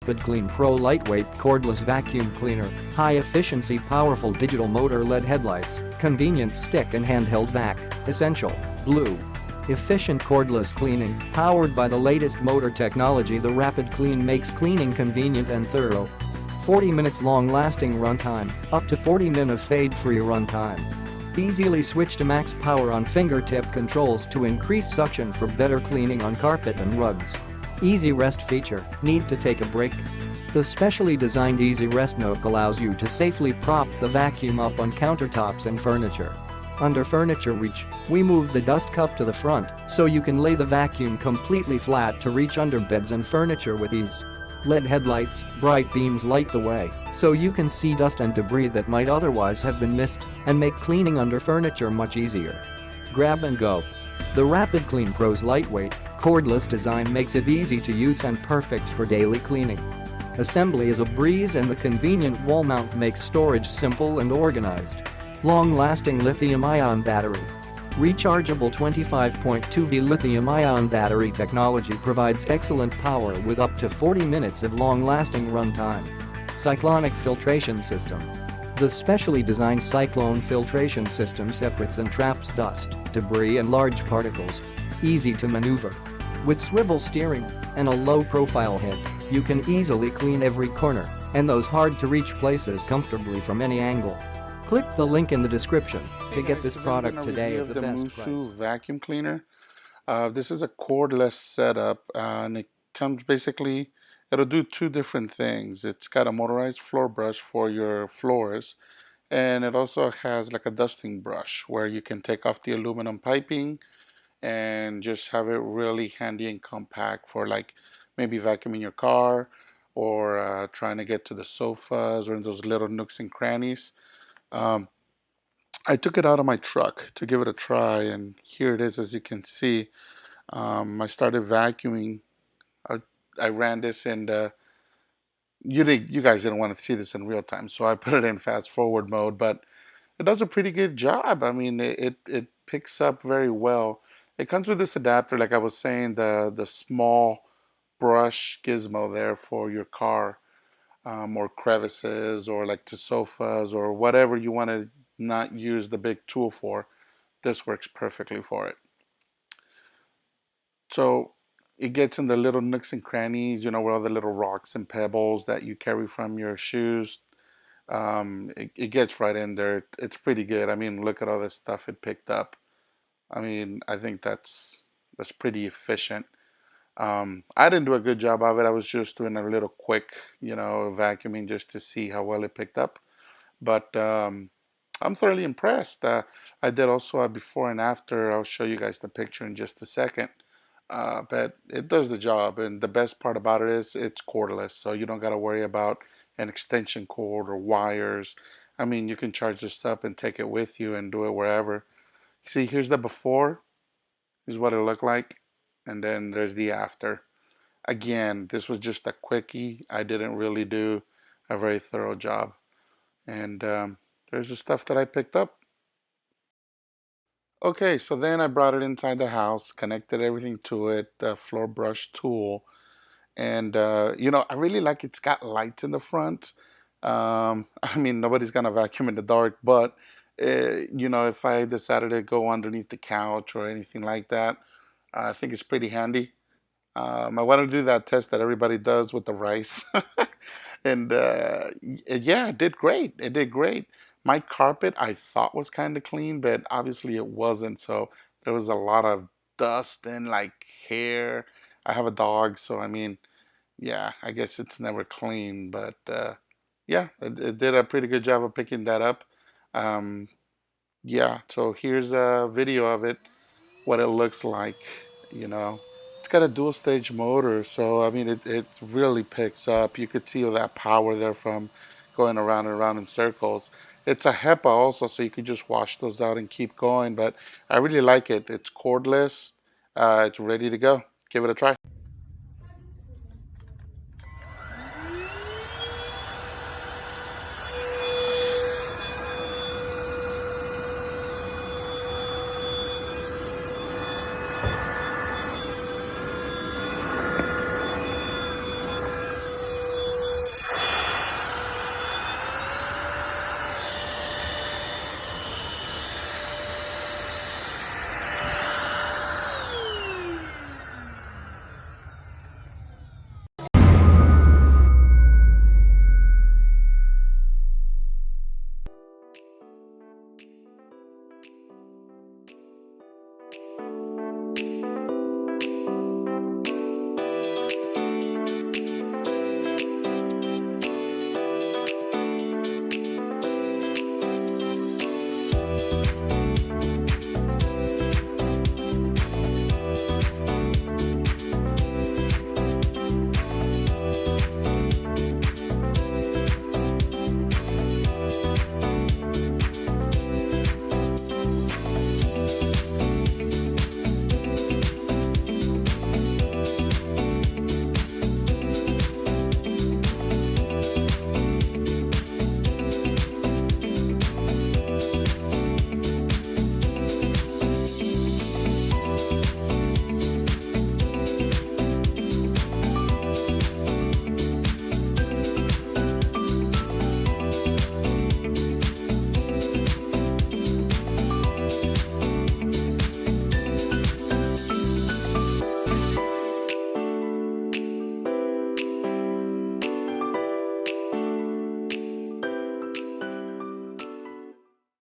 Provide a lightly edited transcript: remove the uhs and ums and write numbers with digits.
RapidClean Pro Lightweight Cordless Vacuum Cleaner, high-efficiency powerful digital motor LED headlights, convenient stick and handheld vac, essential, blue. Efficient cordless cleaning, powered by the latest motor technology. The RapidClean makes cleaning convenient and thorough. 40 minutes long lasting runtime, up to 40 min of fade-free runtime. Easily switch to max power on fingertip controls to increase suction for better cleaning on carpet and rugs. Easy rest feature, need to take a break? The specially designed Easy Rest Nook allows you to safely prop the vacuum up on countertops and furniture. Under furniture reach, we moved the dust cup to the front so you can lay the vacuum completely flat to reach under beds and furniture with ease. LED headlights, bright beams light the way so you can see dust and debris that might otherwise have been missed and make cleaning under furniture much easier. Grab and go. The RapidClean Pro's lightweight, cordless design makes it easy to use and perfect for daily cleaning. Assembly is a breeze and the convenient wall mount makes storage simple and organized. Long-lasting lithium-ion battery. Rechargeable 25.2V lithium-ion battery technology provides excellent power with up to 40 minutes of long-lasting runtime. Cyclonic filtration system. The specially designed cyclone filtration system separates and traps dust, debris and large particles. Easy to maneuver. With swivel steering and a low-profile head, you can easily clean every corner and those hard-to-reach places comfortably from any angle. Click the link in the description to get this product today at the best price. Vacuum cleaner. This is a cordless setup and it comes basically, it'll do two different things. It's got a motorized floor brush for your floors, and it also has like a dusting brush where you can take off the aluminum piping and just have it really handy and compact for like maybe vacuuming your car or trying to get to the sofas or in those little nooks and crannies. I took it out of my truck to give it a try, and here it is. As you can see, I started vacuuming. I ran this and you guys didn't want to see this in real time, so I put it in fast forward mode, but it does a pretty good job. I mean, it picks up very well. It comes with this adapter, like I was saying, the small brush gizmo there for your car. Or crevices or like to sofas or whatever you want to not use the big tool for. This works perfectly for it. So it gets in the little nooks and crannies, you know, where all the little rocks and pebbles that you carry from your shoes. It gets right in there. It's pretty good. I mean, look at all this stuff it picked up. I mean, I think that's pretty efficient. I didn't do a good job of it. I was just doing a little quick, you know, vacuuming just to see how well it picked up. But I'm thoroughly impressed. I did also a before and after. I'll show you guys the picture in just a second. But it does the job. And the best part about it is it's cordless. So you don't got to worry about an extension cord or wires. I mean, you can charge this up and take it with you and do it wherever. See, here's the before. Here's what it looked like. And then there's the after. Again, this was just a quickie. I didn't really do a very thorough job. And there's the stuff that I picked up. Okay, so then I brought it inside the house, connected everything to it, the floor brush tool. And, you know, I really like it's got lights in the front. I mean, nobody's going to vacuum in the dark, but, you know, if I decided to go underneath the couch or anything like that, I think it's pretty handy. I want to do that test that everybody does with the rice. And yeah, it did great. It did great. My carpet I thought was kind of clean, but obviously it wasn't. So there was a lot of dust and like hair. I have a dog, so I mean, yeah, I guess it's never clean. But yeah, it did a pretty good job of picking that up. Yeah, so here's a video of it, what it looks like, you know. It's got a dual stage motor, so I mean it really picks up. You could see all that power there from going around and around in circles. It's a HEPA also, so you could just wash those out and keep going, but I really like it. It's cordless. It's ready to go. Give it a try.